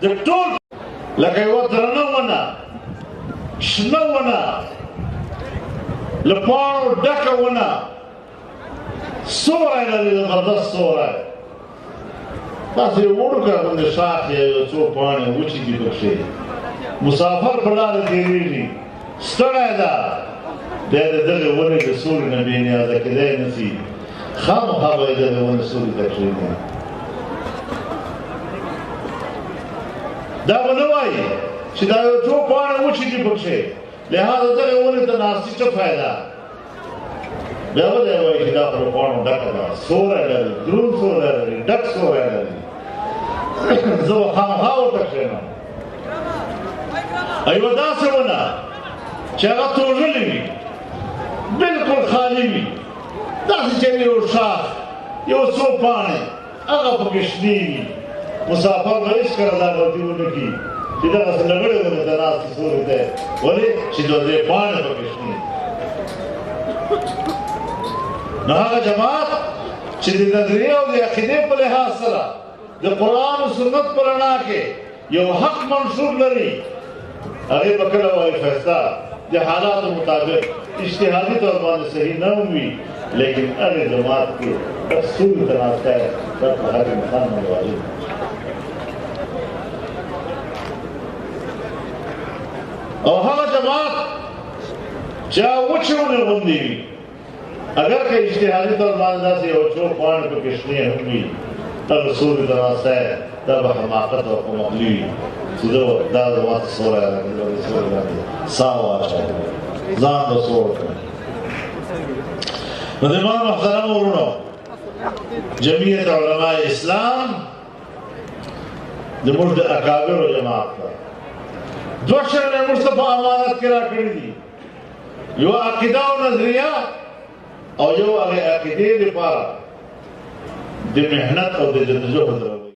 the tool like I was Ranavana, Snowwana, Lepar Dakawana, Sora, the Mother Sora. That's the worker on the Shah here, so far, which you could say. Musafar Pala, the Giri, Starada, they're the one in the Suri Nabina, the Kedanasi, Ham Hava, the one in the Suri Katrina. دا ونوای چې دا you څو پاڼه وچې دي پکښې لہذا دغه ونې ته ناستې څه فایده بیا به دی وایي چې دا خو له پاڼو ډکه ده سوری لري دروند سوری لري ډک سوری لري زه به خامخا ورته کښېنم یوه داسې ونه چې هغه توږلې وي بلکل خالي وي داسې چې یو شاخ یو څو پاڼې هغه پکې شنې وي مسافر به هیڅ کله دا غلطي ونه کړي چې دغسې لګړې ونه ته ناستې سوري دی ولې چې دوه درې پاڼې پکې شنې نو هغه جماعت چې د نظریې او د عقیدې په لحاظ سره د قرآن او سنت په رڼا کې یو حق منشور لري هغې به کله وایي ښایسته د حالاتو مطابق اجتهادي طور باندې صحیح نه هم وي لیکن هغې جماعت کې سوري ته ناستی دا په هر انسان باندې واجب او هغه جماعت چې وچې ونې غوندې وي اگر که اجتهادي طور باندې داسې یو څو پاڼې پکې شنې هم وي هغه سوري ته ناستی دا به حماقت او کمقلي وي چې دا زما ته سوری راکړي دغې سوري باندې ساه واچوي ځان به سوړ کړي نو زما محترمو وروڼو جمعیت علماء اسلام زموږ د اکابرو جماعت ده دوه شیان موږ ته په امانت کې راکړي دي یو عقیده او نظریه او یو هغې عقیدې لپاره د محنت او د جدوجهد